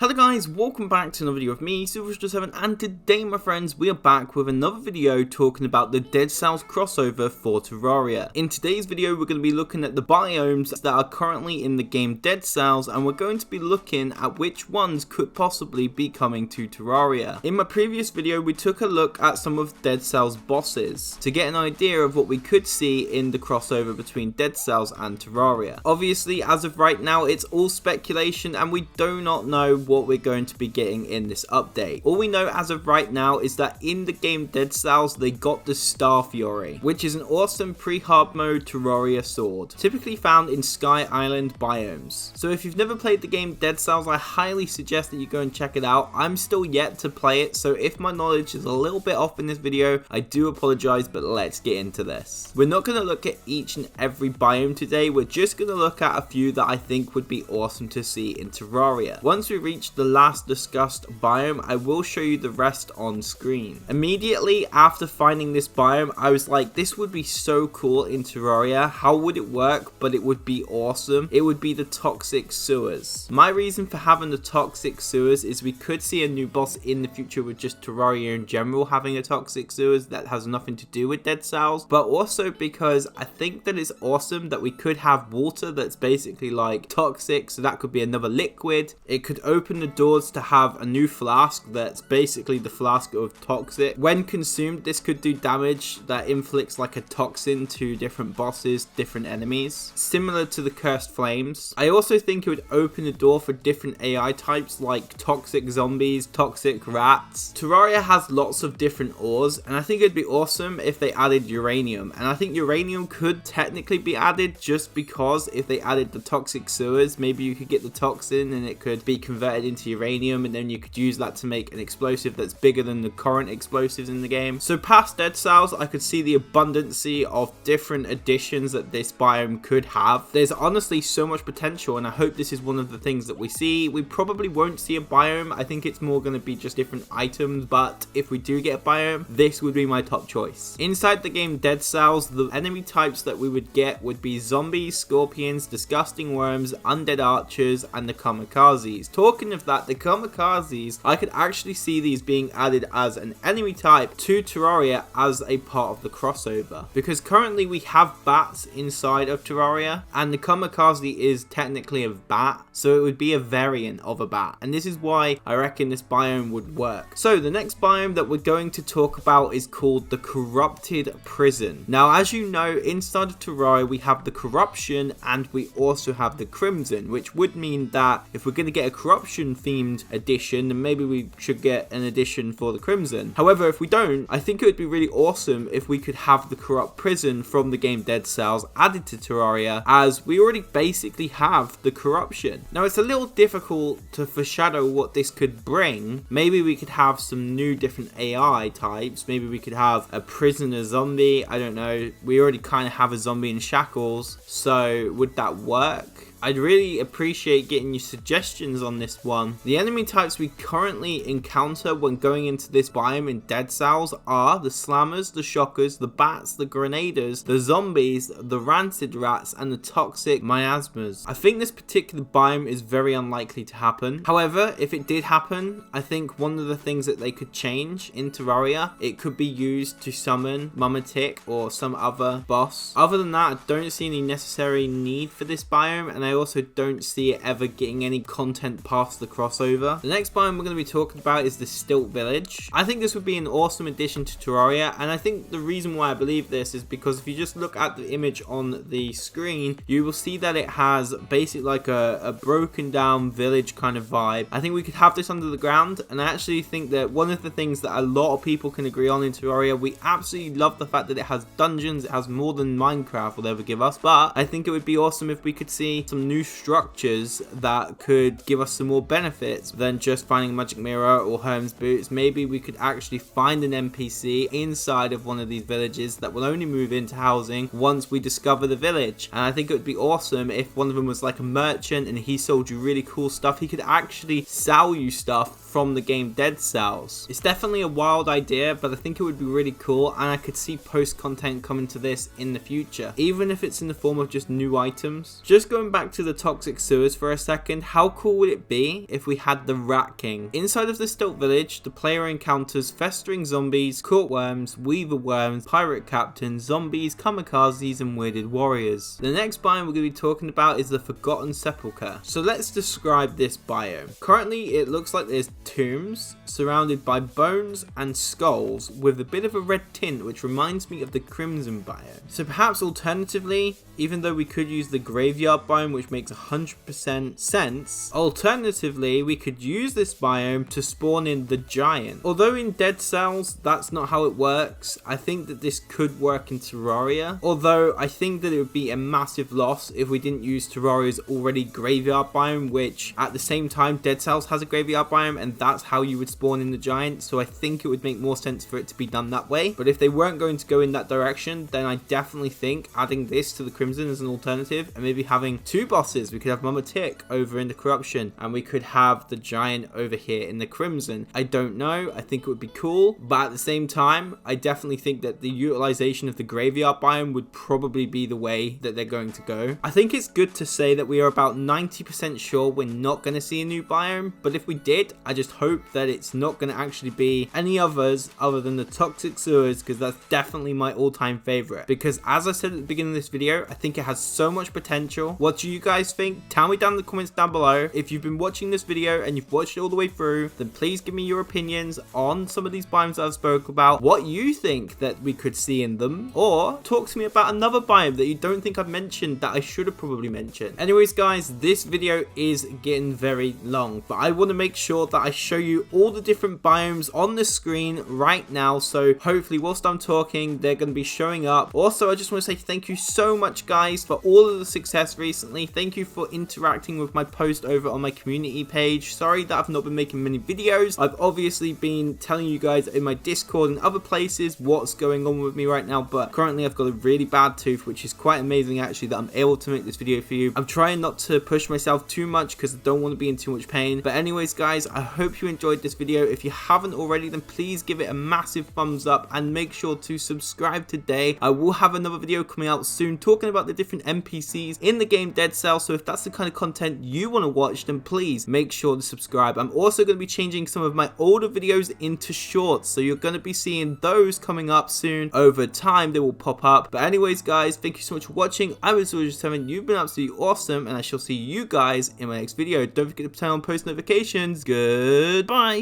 Hello guys, welcome back to another video of me, Silver7, and today my friends, we are back with another video talking about the Deadcells crossover for Terraria. In today's video, we're going to be looking at the biomes that are currently in the game Deadcells, and we're going to be looking at which ones could possibly be coming to Terraria. In my previous video, we took a look at some of Deadcells bosses to get an idea of what we could see in the crossover between Deadcells and Terraria. Obviously, as of right now, it's all speculation and we do not know what we're going to be getting in this update. All we know as of right now is that in the game Deadcells they got the Star Fury, which is an awesome pre-hard mode Terraria sword, typically found in Sky Island biomes. So if you've never played the game Deadcells, I highly suggest that you go and check it out. I'm still yet to play it, so if my knowledge is a little bit off in this video, I do apologize, but let's get into this. We're not going to look at each and every biome today, we're just going to look at a few that I think would be awesome to see in Terraria. Once we reach the last discussed biome, I will show you the rest on screen. Immediately after finding this biome, I was like, this would be so cool in Terraria. How would it work? But it would be awesome. It would be the toxic sewers. My reason for having the toxic sewers is we could see a new boss in the future with just Terraria in general having a toxic sewers that has nothing to do with Deadcells, but also because I think that it's awesome that we could have water that's basically like toxic, so that could be another liquid. It could open the doors to have a new flask that's basically the flask of toxic. When consumed, this could do damage that inflicts like a toxin to different bosses, different enemies, similar to the cursed flames. I also think it would open the door for different AI types like toxic zombies, toxic rats. Terraria has lots of different ores, and I think it'd be awesome if they added uranium, and I think uranium could technically be added just because if they added the toxic sewers, maybe you could get the toxin and it could be converted into uranium, and then you could use that to make an explosive that's bigger than the current explosives in the game. So past Deadcells, I could see the abundancy of different additions that this biome could have. There's honestly so much potential, and I hope this is one of the things that we see. We probably won't see a biome. I think it's more going to be just different items, but if we do get a biome, this would be my top choice. Inside the game Deadcells, the enemy types that we would get would be zombies, scorpions, disgusting worms, undead archers, and the kamikazes. Talking of that, the kamikazes, I could actually see these being added as an enemy type to Terraria as a part of the crossover, because currently we have bats inside of Terraria and the kamikaze is technically a bat, so it would be a variant of a bat, and this is why I reckon this biome would work. So the next biome that we're going to talk about is called the Corrupted Prison. Now, as you know, inside of Terraria we have the Corruption and we also have the Crimson, which would mean that if we're going to get a corruption themed edition, then maybe we should get an edition for the Crimson. However, if we don't, I think it would be really awesome if we could have the Corrupt Prison from the game Deadcells added to Terraria, as we already basically have the Corruption. Now, it's a little difficult to foreshadow what this could bring. Maybe we could have some new different AI types. Maybe we could have a prisoner zombie. I don't know. We already kind of have a zombie in shackles, so would that work? I'd really appreciate getting your suggestions on this one. The enemy types we currently encounter when going into this biome in Deadcells are the slammers, the shockers, the bats, the grenaders, the zombies, the rancid rats, and the toxic miasmas. I think this particular biome is very unlikely to happen. However, if it did happen, I think one of the things that they could change in Terraria, it could be used to summon Mummatic or some other boss. Other than that, I don't see any necessary need for this biome, and I also don't see it ever getting any content past the crossover. The next biome we're going to be talking about is the Stilt Village. I think this would be an awesome addition to Terraria, and I think the reason why I believe this is because if you just look at the image on the screen, you will see that it has basically like a broken down village kind of vibe. I think we could have this under the ground, and I actually think that one of the things that a lot of people can agree on in Terraria, we absolutely love the fact that it has dungeons, it has more than Minecraft will ever give us, but I think it would be awesome if we could see some new structures that could give us some more benefits than just finding a magic mirror or Herm's boots. Maybe we could actually find an NPC inside of one of these villages that will only move into housing once we discover the village, and I think it would be awesome if one of them was like a merchant and he sold you really cool stuff. He could actually sell you stuff from the game Deadcells. It's definitely a wild idea, but I think it would be really cool, and I could see post content coming to this in the future, even if it's in the form of just new items. Just going back back to the toxic sewers for a second, how cool would it be if we had the Rat King? Inside of the Stilt village, the player encounters festering zombies, court worms, weaver worms, pirate captains, zombies, kamikazes, and weirded warriors. The next biome we're going to be talking about is the Forgotten Sepulcher. So let's describe this biome. Currently, it looks like there's tombs surrounded by bones and skulls with a bit of a red tint, which reminds me of the Crimson biome. So perhaps alternatively, even though we could use the graveyard biome, which makes 100% sense, alternatively we could use this biome to spawn in the giant. Although in Dead Cells that's not how it works, I think that this could work in Terraria, although I think that it would be a massive loss if we didn't use Terraria's already graveyard biome, which at the same time Dead Cells has a graveyard biome and that's how you would spawn in the giant, so I think it would make more sense for it to be done that way. But if they weren't going to go in that direction, then I definitely think adding this to the Crimson as an alternative, and maybe having two bosses. We could have Mama Tick over in the Corruption, and we could have the giant over here in the Crimson. I don't know, I think it would be cool, but at the same time, I definitely think that the utilization of the graveyard biome would probably be the way that they're going to go. I think it's good to say that we are about 90% sure we're not going to see a new biome, but if we did, I just hope that it's not going to actually be any others other than the toxic sewers, because that's definitely my all-time favorite. Because as I said at the beginning of this video, I think it has so much potential. What do you guys think? Tell me down in the comments down below. If you've been watching this video and you've watched it all the way through, then please give me your opinions on some of these biomes that I've spoke about, what you think that we could see in them, or talk to me about another biome that you don't think I've mentioned that I should have probably mentioned. Anyways guys, this video is getting very long, but I want to make sure that I show you all the different biomes on the screen right now, so hopefully whilst I'm talking they're going to be showing up. Also, I just want to say thank you so much guys for all of the success recently. Thank you for interacting with my post over on my community page. Sorry that I've not been making many videos. I've obviously been telling you guys in my Discord and other places what's going on with me right now, but currently I've got a really bad tooth, which is quite amazing actually that I'm able to make this video for you. I'm trying not to push myself too much because I don't want to be in too much pain. But anyways guys, I hope you enjoyed this video. If you haven't already, then please give it a massive thumbs up and make sure to subscribe today. I will have another video coming out soon talking about the different NPCs in the game Dead Cell, so if that's the kind of content you want to watch, then please make sure to subscribe. I'm also going to be changing some of my older videos into shorts, so you're going to be seeing those coming up soon. Over time they will pop up. But anyways guys, thank you so much for watching. I was Soldier7. You've been absolutely awesome, and I shall see you guys in my next video. Don't forget to turn on post notifications. Goodbye.